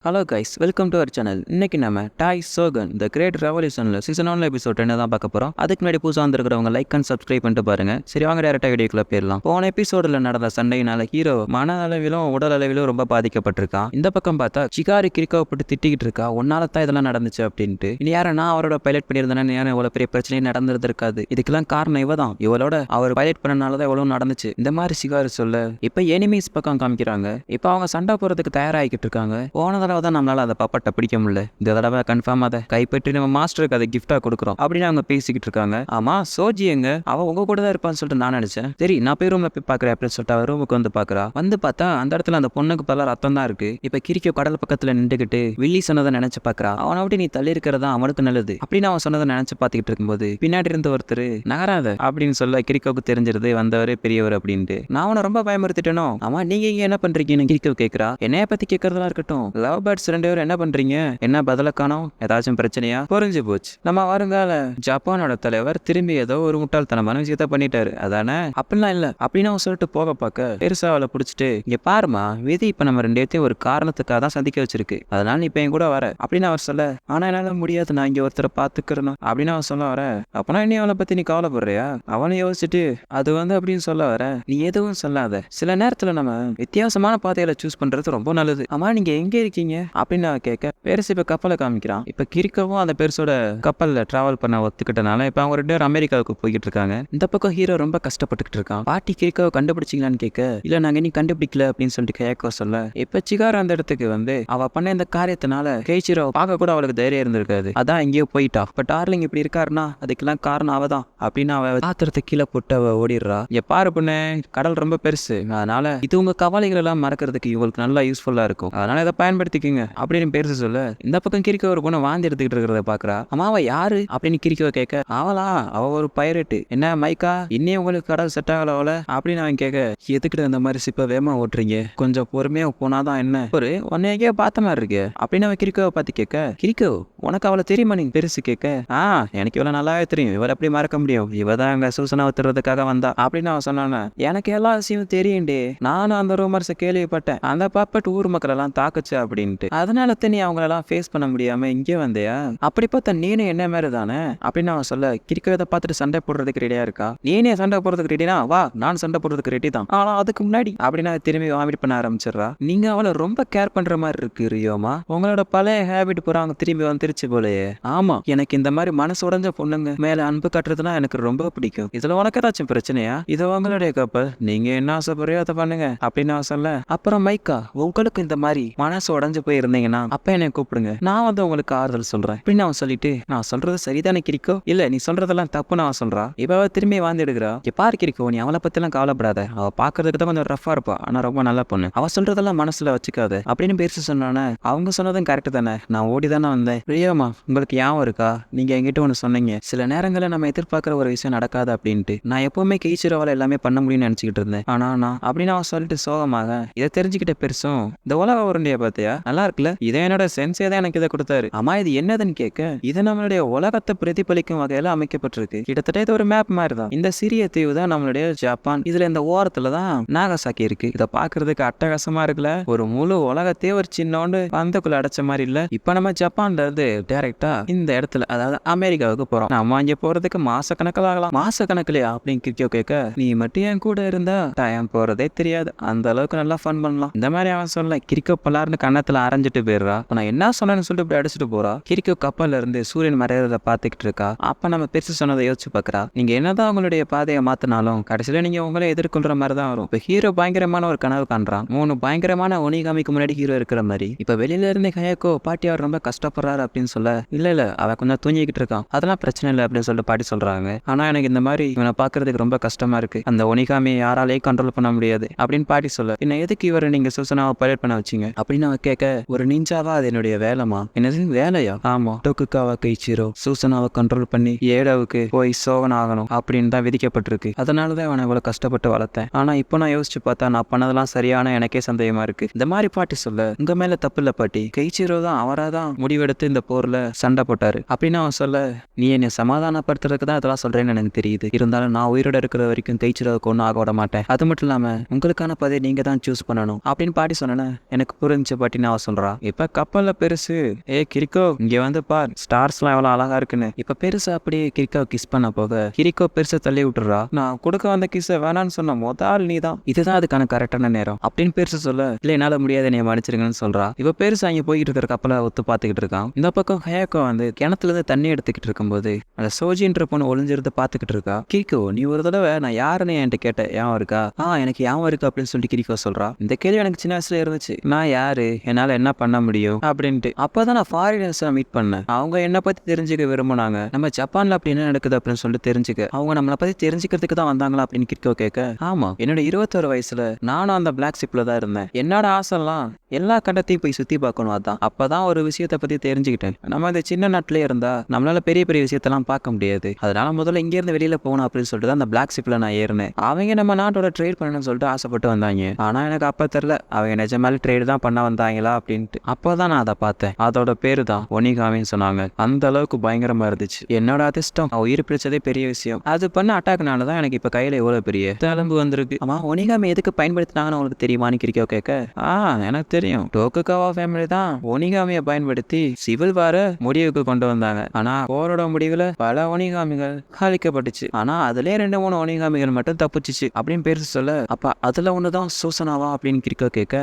Hello guys, welcome to our channel. இன்னைக்கு நம்ம டாய் சோகன் த கிரேட் ரெவல்யூஷன்ல சீசன் 1 எபிசோட் என்ன தான் பார்க்க போறோம். அதுக்கு முன்னாடி புதுசாக வந்திருக்கிறவங்க லைக் அண்ட் சப்ஸ்கிரைப் பண்ணிட்டு பாருங்க. சரி, வாங்க டேரக்டா வீடியோக்குள்ள போயிடலாம். போன எபிசோட்ல நடந்த சண்டையினால ஹீரோ மன அளவிலும் உடல் அளவிலும் ரொம்ப பாதிக்கப்பட்டிருக்கான். இந்த பக்கம் பார்த்தா சிகாரி கிரிக்காவை போட்டு திட்டிக்கிட்டு இருக்கா, உன்னால தான் இதெல்லாம் நடந்துச்சு அப்படின்ட்டு. இனி யாரை நான் அவரோட பைலட் பண்ணியிருந்தேன்னா யாரும் இவ்வளவு பெரிய பிரச்சனையும் நடந்திருக்காது. இதுக்கெல்லாம் காரணம் இவ தான். இவளோட அவர் பைலட் பண்ணனாலதான் இவ்வளவு நடந்துச்சு. இந்த மாதிரி சிகாரி சொல்ல இப்ப எனிமீஸ் பக்கம் காமிக்கிறாங்க. இப்ப அவங்க சண்டை போறதுக்கு தயாராகிக்கிட்டு இருக்காங்க. போன தடவை தான் நம்மளால அதை பப்பட்ட பிடிக்க முடியல. இந்த தடவை கன்ஃபார்ம் அதை கைப்பற்றி நம்ம மாஸ்டருக்கு அதை கிஃப்டா கொடுக்குறோம் அப்படின்னு அவங்க பேசிக்கிட்டு இருக்காங்க. ஆமா, சோஜி எங்க? அவ உங்க கூட தான் இருப்பான்னு சொல்லிட்டு நான் நினைச்சேன். சரி, நான் போய் ரூம்ல போய் பாக்குறேன் அப்படின்னு சொல்லிட்டு அவ ரூமுக்கு வந்து பாக்குறா. வந்து பார்த்தா அந்த இடத்துல அந்த பொண்ணுக்கு பல ரத்தம் தான் இருக்கு. இப்ப கிரிக்கோ கடல் பக்கத்துல நின்றுகிட்டு வில்லி சொன்னதை நினைச்சு பாக்குறா. அவனை விட்டு நீ தள்ளி இருக்கிறதா அவனுக்கு நல்லது அப்படின்னு அவன் சொன்னதை நினைச்சு பாத்துக்கிட்டு இருக்கும்போது பின்னாடி இருந்து ஒருத்தர் நகராத அப்படின்னு சொல்ல கிரிக்கோக்கு தெரிஞ்சிருது வந்தவரே பெரியவர் அப்படின்ட்டு. நான் அவனை ரொம்ப பயமுறுத்திட்டேனோ. ஆமா, நீங்க இங்க என்ன பண்றீங்கன்னு கிரிக்கோ கேக்குறா. என்னைய பத்தி கேட்கறதா இருக்கட்டும், லவ் பேர்ட்ஸ் 2 பேரும் என்ன பண்றீங்க? என்ன பதில காணோம்? ஏதாச்சும் பிரச்சனையா? புரிஞ்சு போச்சு, நம்ம வருங்கால ஜப்பானோட தலைவர் திரும்பி ஏதோ ஒரு முட்டாள்தனமான விஷயத்த பண்ணிட்டாரு அதானே? அப்படிலாம் இல்ல அப்படின்னு அவன் சொல்லிட்டு போக பார்க்க பெருசா அவளை பிடிச்சிட்டு, இங்க பாருமா, விதி இப்ப நம்ம 2 பேர்த்தையும் ஒரு காரணத்துக்காக தான் சந்திக்க வச்சிருக்கு. அதனால நீ இப்ப என் கூட வர அப்படின்னு அவர் சொல்ல, ஆனா என்னால முடியாது, நான் இங்க ஒருத்தரை பாத்துக்கிறேன் அப்படின்னு அவன் சொல்ல வர. அப்பனா நீ அவளை பத்தி நீ கவலைப்படுறியா? அவனை யோசிச்சுட்டு அது அப்படின்னு சொல்ல வர. நீ எதுவும் சொல்லாத, சில நேரத்துல நம்ம வித்தியாசமான பாதைகளை சூஸ் பண்றது ரொம்ப நல்லது. ஆமா, நீங்க எங்க இருக்கீங்க அப்படின்னு அவன் கேட்க பெருசு இப்ப கப்பலை காமிக்கிறான். இப்ப கிரிக்கவும் அந்த பெருசோட கப்பல்ல டிராவல் பண்ண ஒத்துக்கிட்டனால இப்ப அவங்க 2 பேரும் அமெரிக்காவுக்கு போய்கிட்டு இருக்காங்க. இந்த பக்கம் ஹீரோ ரொம்ப கஷ்டப்பட்டுக்கிட்டு இருக்கான். பாட்டி கிரிக்காவை கண்டுபிடிச்சிங்களான்னு கேட்க, இல்ல நாங்க இனி கண்டுபிடிக்கல அப்படின்னு சொல்லிட்டு கேட்க சொல்ல, இப்ப சிகார் அந்த இடத்துக்கு வந்து அவ பண்ண இந்த காரியத்தினால கேச்சிரோ பார்க்க கூட அவளுக்கு தைரியம் இருந்திருக்காது. அதான் எங்கேயோ போயிட்டா. இப்ப டார்லிங் இப்படி இருக்காருன்னா அதுக்கெல்லாம் காரணம் அவதான் அப்படின்னு அவ பாத்திரத்தை கீழே போட்டு அவ ஓடிடுறா. பாரு பொண்ணு, கடல் ரொம்ப பெருசு, அதனால இது உங்க கவலைகள் எல்லாம் மறக்கிறதுக்கு இவங்களுக்கு நல்லா யூஸ்ஃபுல்லா இருக்கும், அதனால இதை பயன்படுத்திக்கங்க அப்படின்னு பேச சொல்ல, இந்த பக்கம் கிரிக்கோ ஒரு பொண்ணு வாந்தி எடுத்துக்கிட்டு இருக்கிறத பாக்குறா. அம்மா, அவ யாரு அப்படின்னு கிரிக்கோ கேட்க, அவளா, அவ ஒரு பைரட்டு. என்ன மைக்கா, இன்னே உங்களுக்கு கடல் செட் ஆகல அவள அப்படின்னு அவன் கேட்க, எதுக்கிட்ட அந்த மாதிரி சிப்ப வேகமா ஓட்டுறீங்க, கொஞ்சம் பொறுமையா போனாதான் என்ன, ஒரு உன்னை எங்கேயோ பார்த்த மாதிரி இருக்கு அப்படின்னு அவன் கிரிக்கோவை பார்த்து கேட்க, கிரிக்கோ உனக்கு அவளை தெரியுமா நீங்க பெருசு கேட்க, எனக்கு இவ்வளவு நல்லாவே தெரியும், இவரை எப்படி மறக்க முடியும், இவதான் அங்க சூசனா ஊத்துறதுக்காக வந்தா அப்படின்னு அவன் சொன்னான. எனக்கு எல்லா விஷயம் தெரியும்டே, நானும் அந்த ரூமர்ஸை கேள்விப்பட்டேன், அந்த பப்பட் ஊர் மக்கள் எல்லாம் தாக்குச்சு அப்படின்ட்டு, அதனால நீ அவங்களெல்லாம் ஃபேஸ் பண்ண முடியாம இங்கே வந்தியா, அப்படி பார்த்தா நீனே என்ன மாதிரி தானே அப்படின்னு அவன் சொல்ல, கிரிக்கோதை பார்த்துட்டு சண்டை போடுறதுக்கு ரெடியா இருக்கா. நீனே சண்டை போடுறதுக்கு ரெடினா வா, நான் சண்டை போடுறதுக்கு ரெடி தான், ஆனா அதுக்கு முன்னாடி அப்படின்னு திரும்பி வாமிட் பண்ண ஆரம்பிச்சிடறா. நீங்க அவளை ரொம்ப கேர் பண்ற மாதிரி இருக்கு ரியோமா, உங்களோட பழைய ஹேபிட் பூரா அவங்க திரும்பி வந்துருச்சு போலயே. ஆமா, எனக்கு இந்த மாதிரி மனசு உடைஞ்ச பொண்ணுங்க மேல அன்பு காட்டுறதுனா எனக்கு ரொம்ப பிடிக்கும். இதுல உனக்கு ஏதாச்சும் பிரச்சனையா? இது உங்களுடைய கப்பல், நீங்க என்ன ஆசைப்படுறியோ அதை பண்ணுங்க அப்படின்னு அவன் சொல்ல, அப்புறம் மைக்கா, உங்களுக்கு இந்த மாதிரி மனசு உடஞ்சு போய் இருந்தீங்கன்னா அப்ப என்னை கூப்பிடுங்க, நான் வந்து உங்களுக்கு ஆறுதல் சொல்றேன் அப்படின்னு அவன் சொல்லிட்டு, நான் சொல்றது சரிதானே கிரிக்கோ, இல்ல நீ சொல்றதெல்லாம் தப்புன்னு அவன் சொல்றா. இப்ப திரும்பி வாழ்ந்து எடுக்கிறா. பாரு கிரிக்கோ, நீ அவளை பத்தி எல்லாம் கவலைப்படாத, அவ பாக்குறதுக்கு தான் கொஞ்சம் ரஃபா இருப்பா, ஆனா ரொம்ப நல்ல பொண்ணு, அவ சொல்றதெல்லாம் மனசுல வச்சுக்காத அப்படின்னு பேசி சொன்னானே. அவங்க சொன்னதும் கரெக்ட் தானே, நான் ஓடி தானே வந்தேன். பிரியாமா, உங்களுக்கு ஞாபகம் இருக்கா, நீங்க என்கிட்ட ஒண்ணு சொன்னீங்க, சில நேரங்களில் நம்ம எதிர்பார்க்கிற ஒரு விஷயம் நடக்காது அப்படின்ட்டு. நான் எப்பவுமே கெய்ச்சிரோவால எல்லாமே பண்ண முடியும்னு நினைச்சுக்கிட்டு இருந்தேன், ஆனா நான் அப்படின்னு அவன் சொல்லிட்டு சோகமாக, இதை தெரிஞ்சுக்கிட்ட பெருசும், இந்த உலக உருண்டைய பார்த்தியா, நல்லா இருக்குல்ல, இதை என்னோட சென்சே தான் எனக்கு இதை கொடுத்தாரு. ஆமா, இது என்னதுன்னு கேட்க, இது நம்மளுடைய உலகத்தை பிரதிபலிக்கும் வகையில அமைக்கப்பட்டிருக்கு, கிட்டத்தட்ட இது ஒரு மேப் மாதிரி தான். இந்த சிறிய தீவு தான் நம்மளுடைய ஜப்பான், இதுல இந்த ஓரத்துல தான் நாகசாக்கி இருக்கு. இதை பாக்குறதுக்கு அட்டகாசமா இருக்குல்ல, ஒரு முழு உலகத்தையே ஒரு சின்னோண்டு பந்தக்குள்ள அடைச்ச மாதிரி இல்ல. இப்ப நம்ம ஜப்பான்ல இருந்து டைரக்டா இந்த இடத்துல, அதாவது அமெரிக்காவுக்கு போறோம். நம்ம அங்க போறதுக்கு மாச கணக்கில் ஆகலாம். மாச கணக்குலயா அப்படின்னு கிரிக்கோ கேட்க, நீ மட்டும் என் கூட இருந்தா டைம் போறதே தெரியாது, அந்த அளவுக்கு நல்லா ஃபன் பண்ணலாம் இந்த மாதிரி அவன் சொல்ல. கிரிக்கோ பலார்னு கண்ணத்துல அரைஞ்சிட்டு போயிடுறா. நான் என்ன சொன்னேன்னு சொல்லிட்டு இப்படி அடிச்சுட்டு போறா. கிரிக்கோ கப்பல்ல இருந்து சூரியன் மறையறத பாத்துக்கிட்டு இருக்கா. அப்ப நம்ம பெருசு சொன்னதை யோசிச்சு பாக்குறா. நீங்க என்னதான் உங்களுடைய பாதையை மாத்தினாலும் கடைசியில நீங்க உங்களை எதிர்கொள்ற மாதிரி தான் வரும். இப்ப ஹீரோ பயங்கரமான ஒரு கனவு காண்றான். 3 பயங்கரமான ஒனிகாமிக்கு முன்னாடி ஹீரோ இருக்கிற மாதிரி. இப்ப வெளியில இருந்து ஹயக்கோ பாட்டி அவர் ரொம்ப கஷ்டப்படுறாரு அப்படின்னு சொல்ல, இல்ல அவ கொஞ்சம் தூங்கிக்கிட்டு இருக்கான், அதெல்லாம் பிரச்சனை இல்லை அப்படின்னு சொல்லிட்டு பாட்டி சொல்றாங்க. ஆனா எனக்கு இந்த மாதிரி இவனை பாக்குறதுக்கு ரொம்ப கஷ்டமா இருக்கு, அந்த ஒனிகாமியை யாராலையும் கண்ட்ரோல் பண்ண முடியாது அப்படின்னு பாட்டி சொல்ல, என்ன எதுக்கு இவரை நீங்க சூசனாவை பைலட் பண்ண வச்சீங்க அப்படின்னு அவன் கேட்க, ஒரு நிஞ்சாவா அது என்னுடைய வேலைமா. என்னது வேலையா? ஆமா, டோக்குகாவா கைச்சிரோ சூசனாவை கண்ட்ரோல் பண்ணி ஏடாவுக்கு போய் சோகன் ஆகணும் அப்படின்னு தான் விதிக்கப்பட்டிருக்கு, அதனாலதான் அவனை இவ்வளவு கஷ்டப்பட்டு வளர்த்தேன். ஆனா இப்போ நான் யோசிச்சு பார்த்தா நான் பண்ணதெல்லாம் சரியான எனக்கே சந்தேகமா இருக்கு இந்த மாதிரி பாட்டி சொல்ல, உங்க மேல தப்பு இல்ல பாட்டி, கைச்சிரோ தான் அவராதான் முடிவெடுத்து இந்த போர்ல சண்டை போட்டாரு அப்படின்னு அவன் சொல்ல, நீ என்னை சமாதானப்படுத்துறதுக்கு தான் அதெல்லாம் சொல்றேன்னு எனக்கு தெரியுது, இருந்தாலும் நான் உயிரோட இருக்கிற வரைக்கும் கைச்சிரோவுக்கு ஒன்றும் ஆக விட மாட்டேன், அது மட்டும் இல்லாம உங்களுக்கான பதவி நீங்க தான் சூஸ் பண்ணணும் அப்படின்னு பாட்டி சொன்னேன்னு எனக்கு புரிஞ்சு பாட்டி, நான் அவ சொல்றா. இப்ப கப்பல்ல பெருசு கிரிக்கோ இங்க வந்து பார், ஸ்டார்ஸ்லாம் எவ்வளவு அழகா இருக்குன்னு. இப்ப பெருசு அப்படியே கிரிக்கோ கிஸ் பண்ண போக கிரிக்கோ பெருசை தள்ளி விட்டுறா. நான் கொடுக்க வந்த கிஸ் வேணான்னு சொன்ன முதல் நீதான், இதுதான் அதுக்கான கரெக்டான நேரம் அப்படின்னு பெருசு சொல்ல, இல்ல என்னால முடியாது நீ மன்னிச்சிருங்கன்னு சொல்றா. இப்ப பெருசு அங்க போயிட்டு இருக்கிற கப்பலை ஒத்து பாத்துக்கிட்டு இருக்கான். இந்த பக்கம் ஹயாக்கோ வந்து கிணத்துல இருந்து தண்ணி எடுத்துக்கிட்டு இருக்கும்போது அந்த சோஜின்ற பொண்ணு ஒளிஞ்சிருந்து பாத்துக்கிட்டு இருக்கா. கிரிக்கோ நீ ஒரு தடவை நான் யாருன்னு என்கிட்ட கேட்ட ஞாபகம் இருக்கா? எனக்கு ஞாபகம் இருக்கு அப்படின்னு சொல்லிட்டு கிரிக்கோ சொல்றா. இந்த கேள்வி எனக்கு சின்ன வயசுல இருந்துச்சு, நான் யாரு, என்னால என்ன பண்ண முடியும் அப்படின்ட்டு. அப்பதான் நான் ஃபாரினர்ஸ் மீட் பண்ணேன். அவங்க என்ன பத்தி தெரிஞ்சுக்க விரும்பினாங்க. நம்ம ஜப்பான்ல அப்படி என்ன நடக்குது அப்படின்னு சொல்லிட்டு தெரிஞ்சுக்க, அவங்க நம்மளை பத்தி தெரிஞ்சுக்கிறதுக்கு தான் வந்தாங்களா அப்படின்னு கிரிக்கோ கேட்க, ஆமா என்னோட 21 வயசுல நானும் அந்த பிளாக் ஷிப்ல தான் இருந்தேன். என்னோட ஆசைலாம் எல்லா கண்டத்தையும் போய் சுத்தி பார்க்கணும். அதான் அப்பதான் ஒரு விஷயத்தை பத்தி தெரிஞ்சுக்கிட்டேன். நம்ம இந்த சின்ன நாட்டிலே இருந்தா நம்மளால பெரிய பெரிய விஷயத்தெல்லாம் பார்க்க முடியாது. அதனால முதல்ல இங்க இருந்து வெளியில போகணும் அப்படின்னு சொல்லிட்டு அந்த பிளாக் ஷிப்ல நான் ஏறினேன். அவங்க நம்ம நாட்டோட ட்ரேட் பண்ணணும்னு சொல்லிட்டு ஆசைப்பட்டு வந்தாங்க. ஆனா எனக்கு அப்ப தெரியல அவங்க நிஜமாலே ட்ரேட் தான் பண்ண வந்தாங்களா அப்படின்ட்டு. அப்பதான் நான் அதை பார்த்தேன். அதோட பேரு தான் ஒனிகாமின்னு சொன்னாங்க. அந்த அளவுக்கு பயங்கரமா இருந்துச்சு. என்னோட அதிர்ஷ்டம் உயிர் பிடிச்சதே பெரிய விஷயம். அது பண்ண அட்டாக்னால தான் எனக்கு இப்ப கையில எவ்வளவு பெரிய தழும்பு வந்திருக்கு. ஆமா ஒனிகாமி எதுக்கு பயன்படுத்தினாங்கன்னு உங்களுக்கு தெரியுமான்னு கிரிக்கோ கேட்க, எனக்கு தெரியும். டோகுகாவா ஃபேமிலி தான் ஒனிகாமியை பயன்படுத்தி சிவில் வார முடிவுக்கு கொண்டு வந்தாங்க. ஆனா போரோட முடிவுல பல ஒனிகாமிகள் அழிக்கப்பட்டுச்சு. ஆனா அதுல 2-3 ஒனிகாமிகள் மட்டும் தப்பிச்சிச்சு அப்படின்னு பேர் சொல்ல, அப்ப அதுல ஒண்ணுதான் சூசனாவா அப்படின்னு கிரிக்கோ கேட்க,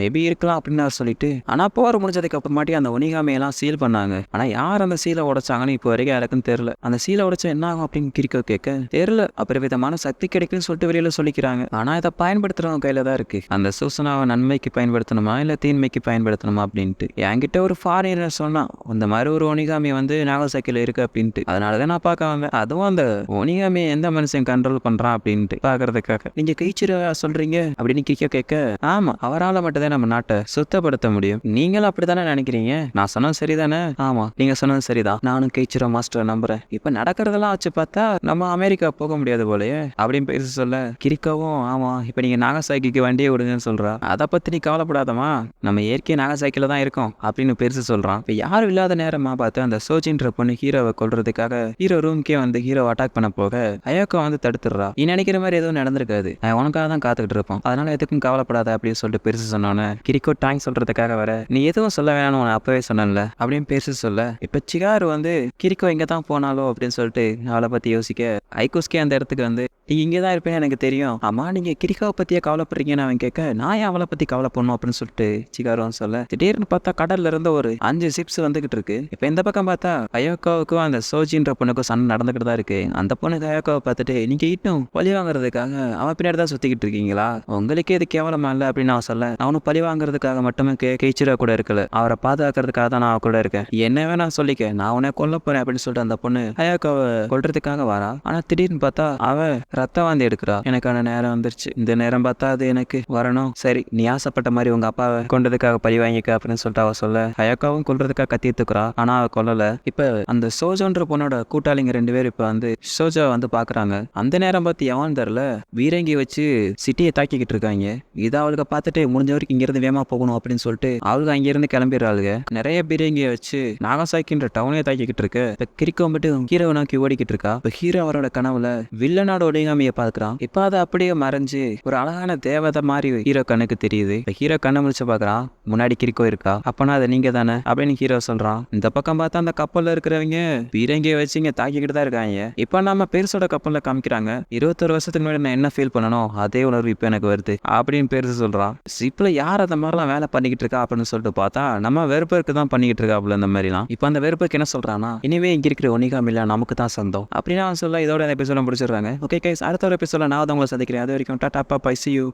மேபி இருக்கலாம் அப்படின்னு சொல்லிட்டு, ஆனா போர் முடிஞ்சதுக்கு அப்புறமாட்டி அந்த ஒனிகாமியெல்லாம் சீல் பண்ணாங்க. ஆனா யார் அந்த சீலை உடைச்சாங்கன்னு இப்போ வரைக்கும் யாருக்கும் தெரியல. அந்த சீலை உடைச்சா என்ன ஆகும் அப்படின்னு கிரிக்கோ கேட்க, தெரியல, அப்புறம் விதமான சக்தி கிடைக்குன்னு சொல்லிட்டு வெளியில சொல்லிக்கிறாங்க. ஆனா இதை பயன்படுத்துறவங்க கையில தான் இருக்கு. அந்த சூசனாவை நன்மைக்கு பயன்படுத்தணுமா இல்ல தீன்மைக்கு பயன்படுத்தணுமா அப்படின்ட்டு. என்கிட்ட ஒரு ஃபாரினர் சொன்னா அந்த மாதிரி ஒரு ஒனிகாமி வந்து நாகசாக்கில இருக்கு அப்படின்ட்டு. அதனாலதான் நான் பார்க்க வந்தேன். அதுவும் அந்த ஒனிகாமியை எந்த மனுஷன் கண்ட்ரோல் பண்றான் அப்படின்ட்டு பாக்குறதுக்காக. நீங்க கீச்சிரோ சொல்றீங்க அப்படின்னு கிரிக்கோ கேட்க, ஆமா அவரால் மட்டும் தான் நம்ம நாட்டை சுத்தப்படுத்த முடியும். நீங்களும் அப்படித்தானே நினைக்கிறீங்க? நான் சொன்னது சரிதானே? ஆமா நீங்க சொன்னது சரிதான். நானும் கீச்சிரோ மாஸ்டர் நம்புறேன். இப்ப நடக்கிறதெல்லாம் வச்சு பார்த்தா நம்ம அமெரிக்கா போக முடியாது போலயே அப்படின்னு பேச சொல்ல, கிரிக்கோவும் ஆமா இப்ப நீங்க நாகசாக்கிக்கு வண்டியை விடுங்கன்னு சொல்றா. அதை பத்தி நீ கவலைப்படாதமா, நம்ம இயற்கை நாகசாக்கில தான் இருக்கோம் அப்படின்னு பெருசு சொல்றான். இப்ப யாரும் இல்லாத நேரமா பார்த்து அந்த சோஜின்ற பொண்ணு ஹீரோவை கொல்றதுக்காக ஹீரோ ரூம்க்கே வந்து ஹீரோ அட்டாக் பண்ண போக அயோக்கோ வந்து தடுத்துடுறா. நீ நினைக்கிற மாதிரி எதுவும் நடந்திருக்காது, நான் உனக்காக தான் காத்துக்கிட்டு இருப்போம், அதனால எதுக்கும் கவலைப்படாத அப்படின்னு சொல்லிட்டு பெருசு சொன்னோன்னே கிரிக்கோ டாங் சொல்றதுக்காக வர, நீ எதுவும் சொல்ல வேணாம்னு உன அப்பவே சொன்னல அப்படின்னு பெருசு சொல்ல, இப்ப சிகாரு வந்து கிரிக்கோ இங்க தான் போனாலோ அப்படின்னு சொல்லிட்டு அவளை பத்தி யோசிக்க, ஐகோஸ்கே அந்த இடத்துக்கு வந்து நீங்க இங்கதான் இருப்பேன்னு எனக்கு தெரியும், ஆமா நீங்க கிரிக்காவை பத்தியே கவலைப்படுறீங்கன்னு அவன் கேட்க, நான் ஏன் அவளை பத்தி கவலை பண்ணணும் அப்படின்னு சொல்லிட்டு சிகாரும் சொல்ல, திடீர்னு பார்த்தா கடல்ல இருந்து ஒரு 5 ஷிப்ஸ் வந்துகிட்டு இருக்கு. இப்ப இந்த பக்கம் பார்த்தா அயோக்காவுக்கும் அந்த சோஜின்ற பொண்ணுக்கும் சண்டை நடந்துகிட்டு தான் இருக்கு. அந்த பொண்ணுக்கு அயோக்காவை பார்த்துட்டு, நீங்க இன்னும் பழி வாங்குறதுக்காக அவன் பின்னாடி தான் சுத்திக்கிட்டு இருக்கீங்களா, உங்களுக்கே இது கேவலமா இல்ல அப்படின்னு அவன் சொல்ல, அவனும் பழி வாங்குறதுக்காக மட்டுமே கெய்ச்சிரா கூட இருக்கல, அவரை பாதுகாக்கிறதுக்காக தான் நான் கூட இருக்கேன், என்ன வேணா சொல்லிக்க, நான் உன்னை கொல்ல போறேன் அப்படின்னு சொல்லிட்டு அந்த பொண்ணு அயோக்காவை கொல்றதுக்காக வரா. ஆனா திடீர்னு பார்த்தா அவ ரத்த வாந்தி எடுக்கிறா. எனக்கான நேரம் வந்துருச்சு, இந்த நேரம் பார்த்தா அது எனக்கு வரணும், சரி நீ ஆசைப்பட்ட மாதிரி உங்க அப்பாவை கொண்டதுக்காக பழி வாங்கிக்க அப்படின்னு சொல்லிட்டு அவ சொல்ல, அயோக்காவும் கொல்றதுக்காக கத்திட்டுக்கிறா. ஆனா அவ கொல்லல. இப்ப அந்த சோஜோன்ற பொண்ணோட கூட்டாளிங்க 2 பேர் இப்ப வந்து சோஜா வந்து பாக்குறாங்க. அந்த நேரம் பார்த்து எவன் தெரியல வீரங்கி வச்சு சிட்டியை தாக்கிக்கிட்டு இருக்காங்க. இதை அவளுக்கு பார்த்துட்டு முடிஞ்ச வரைக்கும் இங்க இருந்து வேகமா போகணும் அப்படின்னு சொல்லிட்டு அவளுக்கு அங்க இருந்து கிளம்பிடுறாளுங்க. நிறைய பீரங்கிய வச்சு நாகசாக்கின்ற டவுனே தாக்கிக்கிட்டு இருக்கு. இப்ப கிரிக்கோ மட்டும் ஹீரோ நோக்கி ஓடிக்கிட்டு இருக்கா. இப்ப ஹீரோ அவரோட கனவுல வில்லனோட ஒளிகாமிய பாக்குறான். இப்ப அதை அப்படியே மறைஞ்சு ஒரு அழகான தேவதை மாதிரி ஹீரோ கண்ணுக்கு தெரியுது. இப்ப ஹீரோ கண்ணை முடிச்சு பாக்குறான், முன்னாடி கிரிக்கோ இருக்கா. அப்பனா அதை நீங்க தானே அப்படின்னு ஹீரோ சொல்றான். இந்த பக்கம் பார்த்தா அந்த கப்பல்ல இருக்கிறவங்க பீரங்கிய வச்சு இங்க தாக்கிக்கிட்டு தான் இருக்காங்க. இப்ப நம்ம பெருசோட கப்பல்ல காமிக்கிறாங்க. 21 வருஷத்துக்கு முன்னாடி நான் என்ன ஃபீல் பண்ணணும் அதே உணர்வு இப்ப எனக்கு வருது அப்படின்னு பெருசு சொல்றான். ஷிப்ல யார் அந்த மாதிரிலாம் வேலை பண்ணிக்கிட்டு இருக்கா அப்படின்னு சொல்லிட்டு பார்த்தா நம்ம வெறுப்பருக்கு தான் பண்ணிக்கிட்டு இருக்கா அப்படி அந்த மாதிரிலாம். இப்ப அந்த வெறுப்பருக்கு என்ன சொல்றான்னா, இனிமே இங்க இருக்கிற ஒனிகாமில நமக்கு தான் சொந்தம் அப்படின்னு அவன் சொல்ல, இதோட எபிசோட முடிச்சிடுறாங்க. ஓகே கைஸ், அடுத்த ஒரு எபிசோட நான் உங்களை சந்திக்கிறேன். அது வரைக்கும் டாடா பை, see you.